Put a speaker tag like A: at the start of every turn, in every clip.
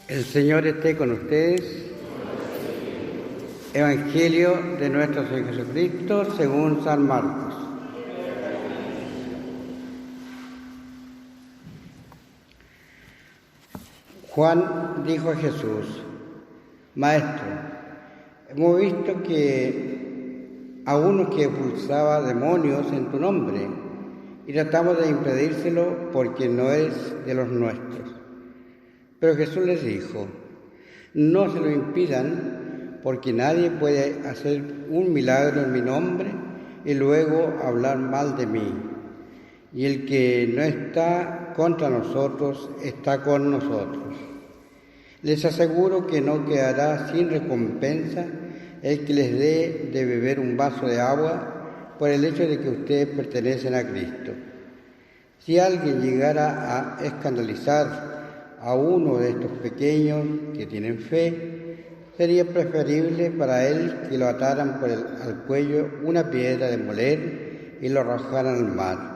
A: El Señor esté con ustedes. Evangelio de nuestro Señor Jesucristo según San Marcos. Juan dijo a Jesús: Maestro, hemos visto que a uno que expulsaba demonios en tu nombre y tratamos de impedírselo porque no es de los nuestros. Pero Jesús les dijo: no se lo impidan, porque nadie puede hacer un milagro en mi nombre y luego hablar mal de mí. Y el que no está contra nosotros, está con nosotros. Les aseguro que no quedará sin recompensa el que les dé de beber un vaso de agua por el hecho de que ustedes pertenecen a Cristo. Si alguien llegara a escandalizar a uno de estos pequeños que tienen fe, sería preferible para él que lo ataran al cuello una piedra de moler y lo arrojaran al mar.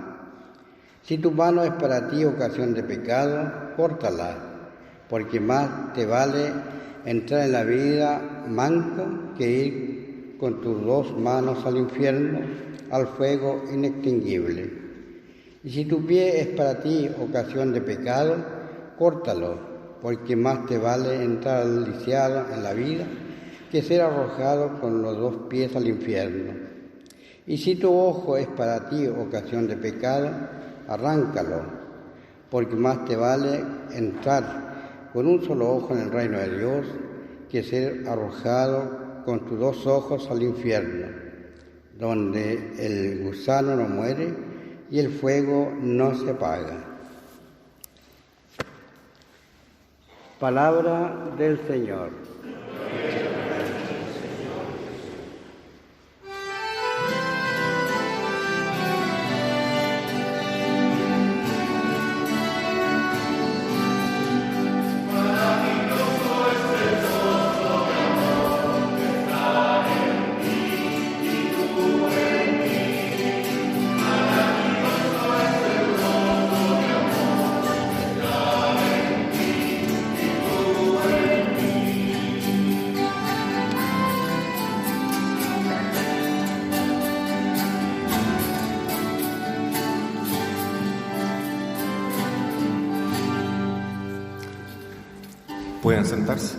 A: Si tu mano es para ti ocasión de pecado, córtala, porque más te vale entrar en la vida manco que ir con tus dos manos al infierno, al fuego inextinguible. Y si tu pie es para ti ocasión de pecado, córtalo, porque más te vale entrar lisiado en la vida que ser arrojado con los dos pies al infierno. Y si tu ojo es para ti ocasión de pecado, arráncalo, porque más te vale entrar con un solo ojo en el reino de Dios que ser arrojado con tus dos ojos al infierno, donde el gusano no muere y el fuego no se apaga. Palabra del Señor.
B: Pueden sentarse.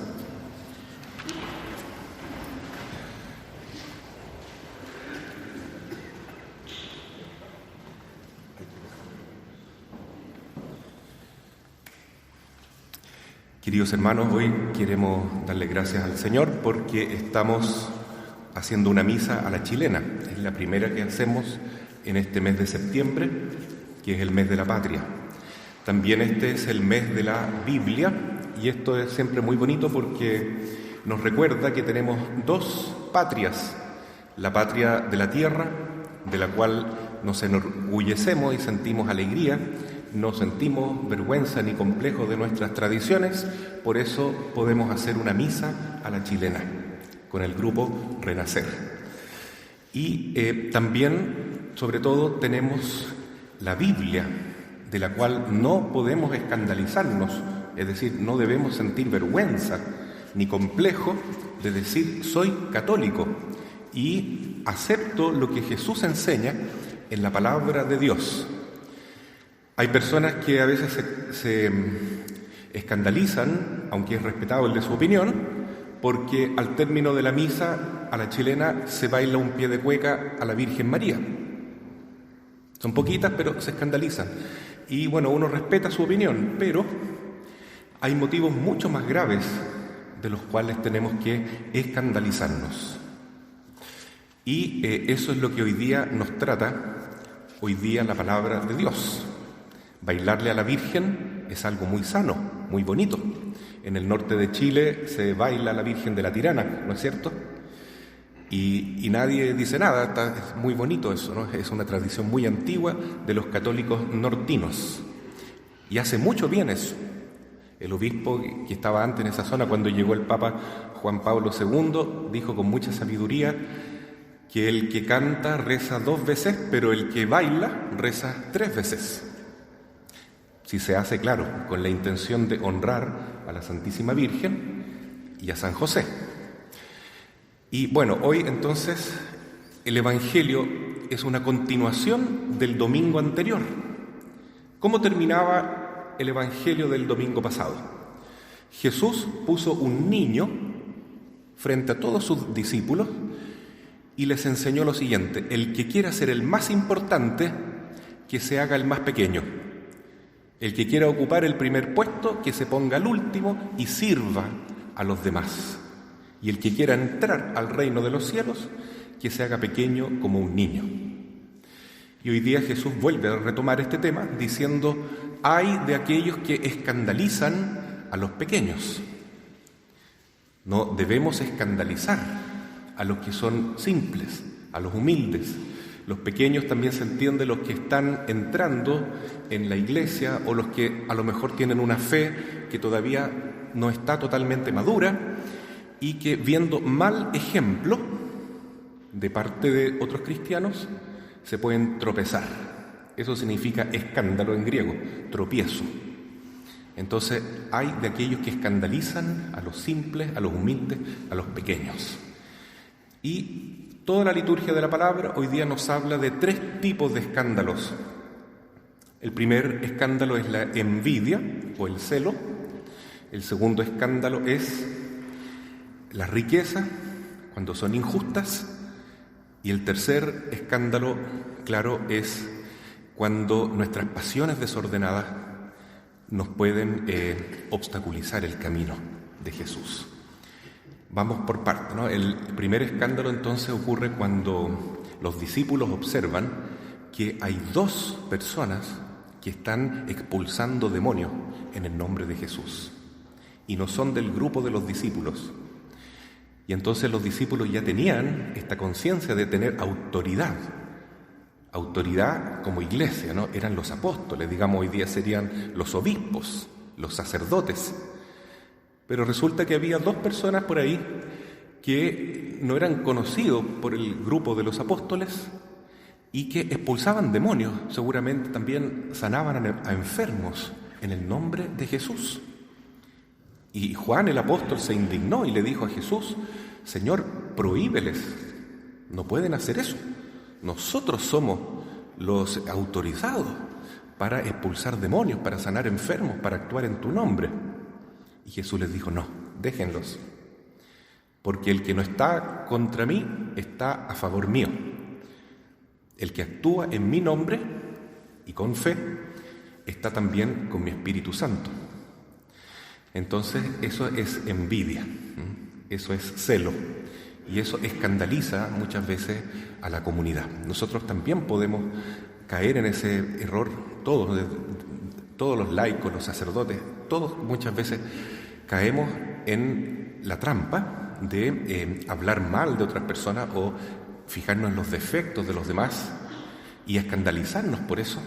B: Queridos hermanos, hoy queremos darle gracias al Señor porque estamos haciendo una misa a la chilena. Es la primera que hacemos en este mes de septiembre, que es el mes de la patria. También este es el mes de la Biblia. Y esto es siempre muy bonito porque nos recuerda que tenemos dos patrias: la patria de la tierra, de la cual nos enorgullecemos y sentimos alegría, no sentimos vergüenza ni complejo de nuestras tradiciones, por eso podemos hacer una misa a la chilena con el grupo Renacer. Y también, sobre todo, tenemos la Biblia, de la cual no podemos escandalizarnos. Es decir, no debemos sentir vergüenza ni complejo de decir soy católico y acepto lo que Jesús enseña en la palabra de Dios. Hay personas que a veces se escandalizan, aunque es respetable su opinión, porque al término de la misa a la chilena se baila un pie de cueca a la Virgen María. Son poquitas, pero se escandalizan. Y bueno, uno respeta su opinión, pero hay motivos mucho más graves de los cuales tenemos que escandalizarnos. Y eso es lo que hoy día nos trata, hoy día la palabra de Dios. Bailarle a la Virgen es algo muy sano, muy bonito. En el norte de Chile se baila a la Virgen de la Tirana, ¿no es cierto? Y nadie dice nada, es muy bonito eso, ¿no? Es una tradición muy antigua de los católicos nortinos. Y hace mucho bien eso. El obispo que estaba antes en esa zona, cuando llegó el Papa Juan Pablo II, dijo con mucha sabiduría que el que canta reza 2 veces, pero el que baila reza 3 veces. si se hace, claro, con la intención de honrar a la Santísima Virgen y a San José. Y bueno, hoy entonces el Evangelio es una continuación del domingo anterior. ¿Cómo terminaba el Evangelio del domingo pasado? Jesús puso un niño frente a todos sus discípulos y les enseñó lo siguiente: el que quiera ser el más importante, que se haga el más pequeño. El que quiera ocupar el primer puesto, que se ponga al último y sirva a los demás. Y el que quiera entrar al reino de los cielos, que se haga pequeño como un niño. Y hoy día Jesús vuelve a retomar este tema diciendo: ay de aquellos que escandalizan a los pequeños. No debemos escandalizar a los que son simples, a los humildes. Los pequeños también se entiende los que están entrando en la iglesia o los que a lo mejor tienen una fe que todavía no está totalmente madura y que, viendo mal ejemplo de parte de otros cristianos, se pueden tropezar. Eso significa escándalo en griego, tropiezo. Entonces, hay de aquellos que escandalizan a los simples, a los humildes, a los pequeños. Y toda la liturgia de la palabra hoy día nos habla de 3 tipos de escándalos. El primer escándalo es la envidia o el celo. El segundo escándalo es la riqueza, cuando son injustas. Y el tercer escándalo, claro, es cuando nuestras pasiones desordenadas nos pueden obstaculizar el camino de Jesús. Vamos por partes, ¿no? El primer escándalo entonces ocurre cuando los discípulos observan que hay 2 personas que están expulsando demonios en el nombre de Jesús y no son del grupo de los discípulos. Y entonces los discípulos ya tenían esta conciencia de tener autoridad como iglesia, ¿no? Eran los apóstoles, digamos, hoy día serían los obispos, los sacerdotes. Pero resulta que había 2 personas por ahí que no eran conocidos por el grupo de los apóstoles y que expulsaban demonios, seguramente también sanaban a enfermos en el nombre de Jesús. Y Juan el apóstol se indignó y le dijo a Jesús: Señor, prohíbeles, no pueden hacer eso. Nosotros somos los autorizados para expulsar demonios, para sanar enfermos, para actuar en tu nombre. Y Jesús les dijo: no, déjenlos, porque el que no está contra mí está a favor mío. El que actúa en mi nombre y con fe está también con mi Espíritu Santo. Entonces eso es envidia, eso es celo, y eso escandaliza muchas veces a la comunidad. Nosotros también podemos caer en ese error, todos los laicos, los sacerdotes, todos muchas veces caemos en la trampa de hablar mal de otras personas o fijarnos en los defectos de los demás y escandalizarnos por eso,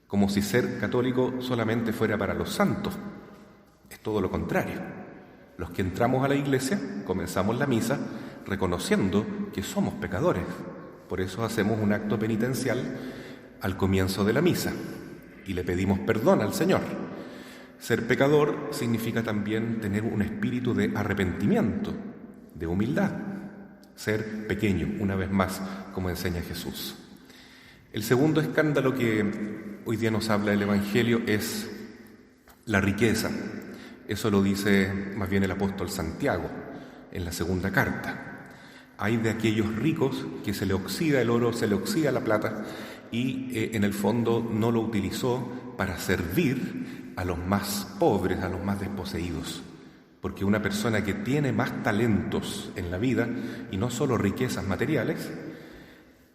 B: como si ser católico solamente fuera para los santos. Es todo lo contrario. Los que entramos a la iglesia comenzamos la misa reconociendo que somos pecadores. Por eso hacemos un acto penitencial al comienzo de la misa y le pedimos perdón al Señor. Ser pecador significa también tener un espíritu de arrepentimiento, de humildad. Ser pequeño, una vez más, como enseña Jesús. El segundo escándalo que hoy día nos habla el Evangelio es la riqueza. Eso lo dice más bien el apóstol Santiago en la segunda carta. Hay de aquellos ricos que se le oxida el oro, se le oxida la plata y en el fondo no lo utilizó para servir a los más pobres, a los más desposeídos. Porque una persona que tiene más talentos en la vida y no solo riquezas materiales,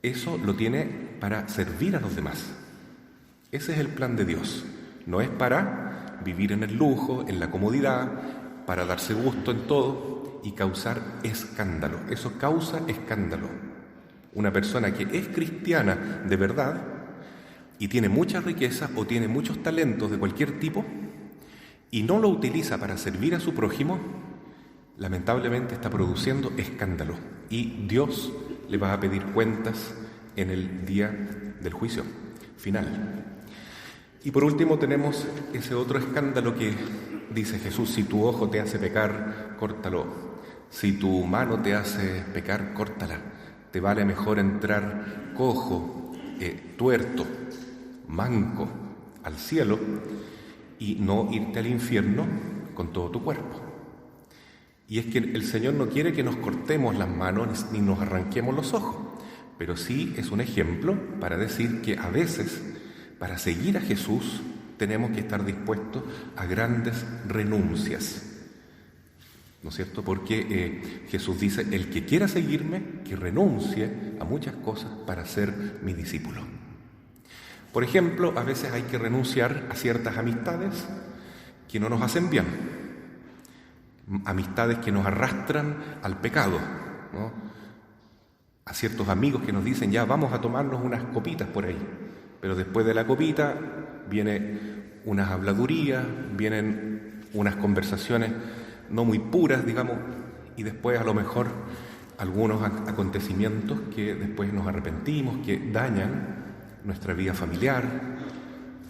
B: eso lo tiene para servir a los demás. Ese es el plan de Dios. No es para vivir en el lujo, en la comodidad, para darse gusto en todo y causar escándalo. Eso causa escándalo. Una persona que es cristiana de verdad y tiene mucha riqueza o tiene muchos talentos de cualquier tipo y no lo utiliza para servir a su prójimo, lamentablemente está produciendo escándalo y Dios le va a pedir cuentas en el día del juicio final. Y por último tenemos ese otro escándalo que dice Jesús: si tu ojo te hace pecar, córtalo. Si tu mano te hace pecar, córtala. Te vale mejor entrar cojo, tuerto, manco al cielo y no irte al infierno con todo tu cuerpo. Y es que el Señor no quiere que nos cortemos las manos ni nos arranquemos los ojos, pero sí es un ejemplo para decir que a veces, para seguir a Jesús, tenemos que estar dispuestos a grandes renuncias, ¿no es cierto? Porque Jesús dice: el que quiera seguirme, que renuncie a muchas cosas para ser mi discípulo. Por ejemplo, a veces hay que renunciar a ciertas amistades que no nos hacen bien, amistades que nos arrastran al pecado, ¿no? A ciertos amigos que nos dicen: ya vamos a tomarnos unas copitas por ahí, pero después de la copita vienen unas habladurías, vienen unas conversaciones no muy puras, digamos, y después a lo mejor algunos acontecimientos que después nos arrepentimos, que dañan nuestra vida familiar,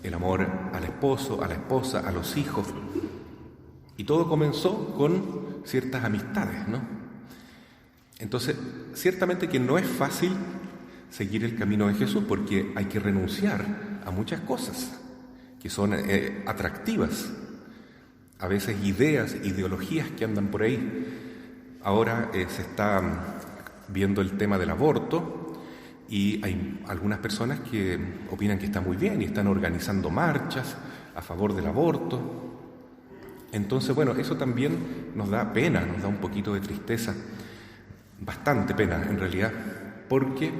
B: el amor al esposo, a la esposa, a los hijos. Y todo comenzó con ciertas amistades, ¿no? Entonces, ciertamente que no es fácil seguir el camino de Jesús, porque hay que renunciar a muchas cosas que son atractivas, a veces ideas, ideologías que andan por ahí. Ahora se está viendo el tema del aborto y hay algunas personas que opinan que está muy bien y están organizando marchas a favor del aborto. Entonces, bueno, eso también nos da pena, nos da un poquito de tristeza, bastante pena en realidad, porque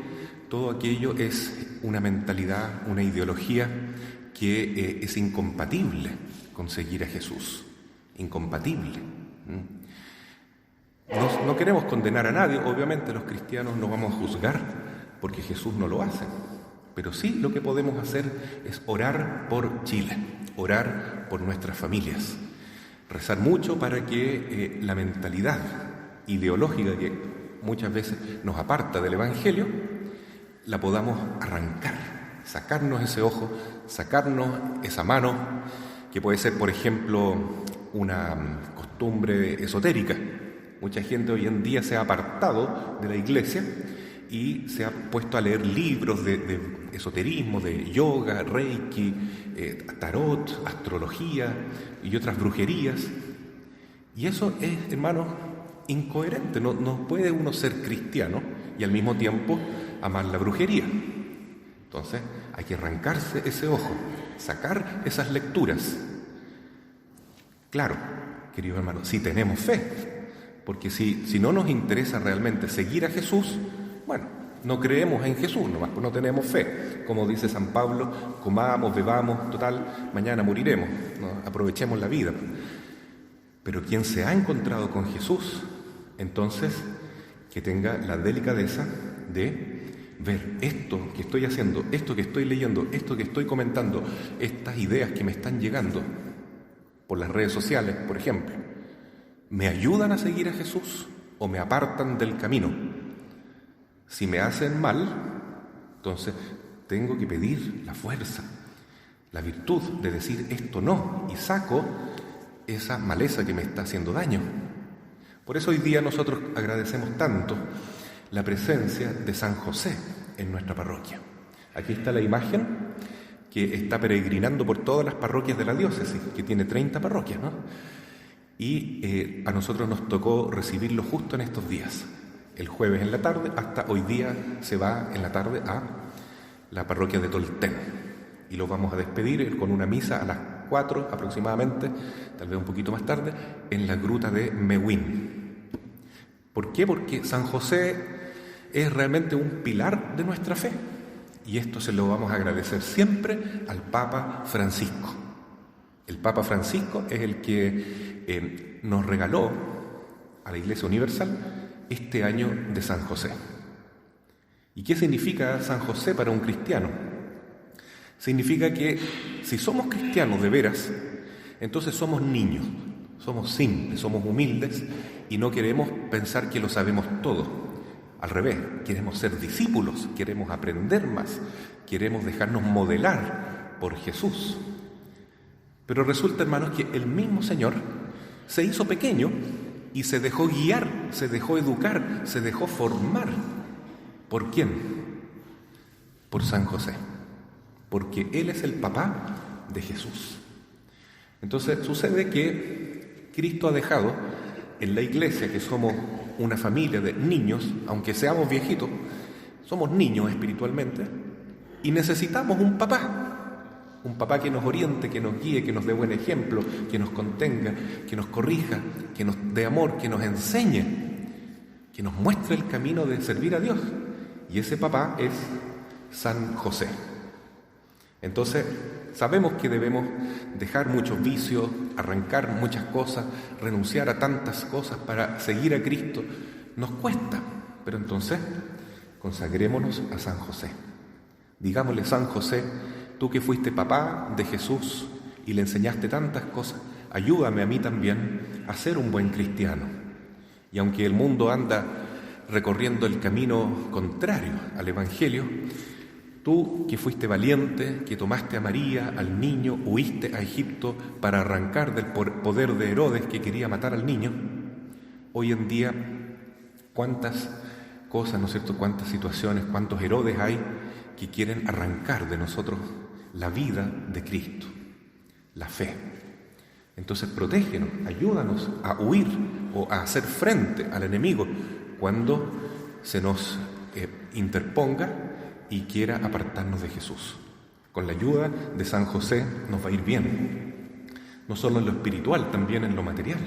B: todo aquello es una mentalidad, una ideología que es incompatible con seguir a Jesús, incompatible. No queremos condenar a nadie, obviamente los cristianos no vamos a juzgar porque Jesús no lo hace, pero sí lo que podemos hacer es orar por Chile, orar por nuestras familias, rezar mucho para que la mentalidad ideológica que muchas veces nos aparta del Evangelio, la podamos arrancar, sacarnos ese ojo, sacarnos esa mano, que puede ser, por ejemplo, una costumbre esotérica. Mucha gente hoy en día se ha apartado de la iglesia y se ha puesto a leer libros de esoterismo, de yoga, reiki, tarot, astrología y otras brujerías. Y eso es, hermanos, incoherente. No puede uno ser cristiano y al mismo tiempo amar la brujería. Entonces hay que arrancarse ese ojo, sacar esas lecturas. Claro, querido hermano, si tenemos fe, porque si no nos interesa realmente seguir a Jesús, bueno, no creemos en Jesús, nomás pues no tenemos fe. Como dice San Pablo, comamos, bebamos, total, mañana moriremos, ¿no? Aprovechemos la vida. Pero quien se ha encontrado con Jesús, entonces que tenga la delicadeza de ver esto que estoy haciendo, esto que estoy leyendo, esto que estoy comentando, estas ideas que me están llegando por las redes sociales, por ejemplo, ¿me ayudan a seguir a Jesús o me apartan del camino? Si me hacen mal, entonces tengo que pedir la fuerza, la virtud de decir esto no, y saco esa maleza que me está haciendo daño. Por eso hoy día nosotros agradecemos tanto la presencia de San José en nuestra parroquia. Aquí está la imagen que está peregrinando por todas las parroquias de la diócesis, que tiene 30 parroquias, ¿no? Y a nosotros nos tocó recibirlo justo en estos días. El jueves en la tarde, hasta hoy día se va en la tarde a la parroquia de Tolten. Y lo vamos a despedir con una misa a las 4 aproximadamente, tal vez un poquito más tarde, en la gruta de Mewin. ¿Por qué? Porque San José es realmente un pilar de nuestra fe. Y esto se lo vamos a agradecer siempre al Papa Francisco. El Papa Francisco es el que nos regaló a la Iglesia Universal este año de San José. ¿Y qué significa San José para un cristiano? Significa que si somos cristianos de veras, entonces somos niños, somos simples, somos humildes y no queremos pensar que lo sabemos todo. Al revés, queremos ser discípulos, queremos aprender más, queremos dejarnos modelar por Jesús. Pero resulta, hermanos, que el mismo Señor se hizo pequeño y se dejó guiar, se dejó educar, se dejó formar. ¿Por quién? Por San José. Porque Él es el papá de Jesús. Entonces sucede que Cristo ha dejado en la iglesia, que somos una familia de niños, aunque seamos viejitos, somos niños espiritualmente, y necesitamos un papá que nos oriente, que nos guíe, que nos dé buen ejemplo, que nos contenga, que nos corrija, que nos dé amor, que nos enseñe, que nos muestre el camino de servir a Dios. Y ese papá es San José. Entonces, sabemos que debemos dejar muchos vicios, arrancar muchas cosas, renunciar a tantas cosas para seguir a Cristo. Nos cuesta, pero entonces consagrémonos a San José. Digámosle: San José, tú que fuiste papá de Jesús y le enseñaste tantas cosas, ayúdame a mí también a ser un buen cristiano. Y aunque el mundo anda recorriendo el camino contrario al Evangelio, tú que fuiste valiente, que tomaste a María, al niño, huiste a Egipto para arrancar del poder de Herodes que quería matar al niño, hoy en día cuántas cosas, ¿no es cierto?, cuántas situaciones, cuántos Herodes hay que quieren arrancar de nosotros la vida de Cristo, la fe. Entonces protégenos, ayúdanos a huir o a hacer frente al enemigo cuando se nos interponga y quiera apartarnos de Jesús. Con la ayuda de San José nos va a ir bien, no solo en lo espiritual, también en lo material.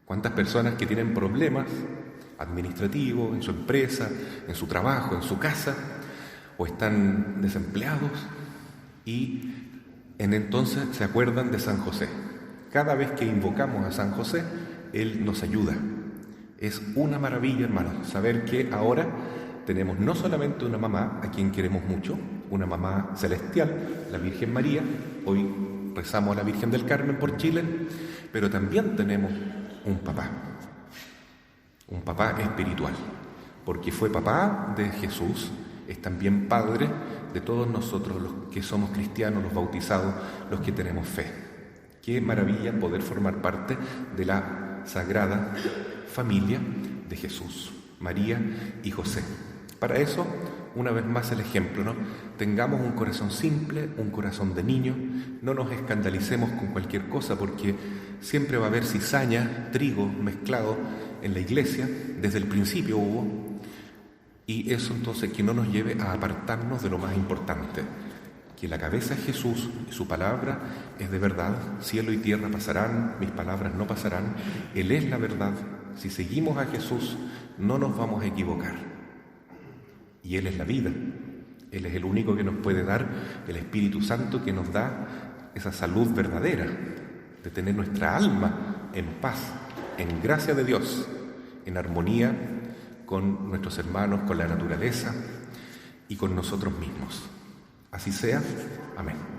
B: ¿Cuántas personas que tienen problemas administrativos en su empresa, en su trabajo, en su casa, o están desempleados y entonces se acuerdan de San José? Cada vez que invocamos a San José, Él nos ayuda. Es una maravilla, hermanos, saber que ahora tenemos no solamente una mamá a quien queremos mucho, una mamá celestial, la Virgen María. Hoy rezamos a la Virgen del Carmen por Chile, pero también tenemos un papá espiritual, porque fue papá de Jesús, es también padre de todos nosotros los que somos cristianos, los bautizados, los que tenemos fe. Qué maravilla poder formar parte de la sagrada familia de Jesús, María y José. Para eso, una vez más el ejemplo, ¿no? Tengamos un corazón simple, un corazón de niño, no nos escandalicemos con cualquier cosa, porque siempre va a haber cizaña, trigo mezclado en la iglesia, desde el principio hubo, y eso entonces que no nos lleve a apartarnos de lo más importante, que la cabeza es Jesús y su palabra es de verdad. Cielo y tierra pasarán, mis palabras no pasarán. Él es la verdad. Si seguimos a Jesús no nos vamos a equivocar. Y Él es la vida. Él es el único que nos puede dar el Espíritu Santo, que nos da esa salud verdadera de tener nuestra alma en paz, en gracia de Dios, en armonía con nuestros hermanos, con la naturaleza y con nosotros mismos. Así sea. Amén.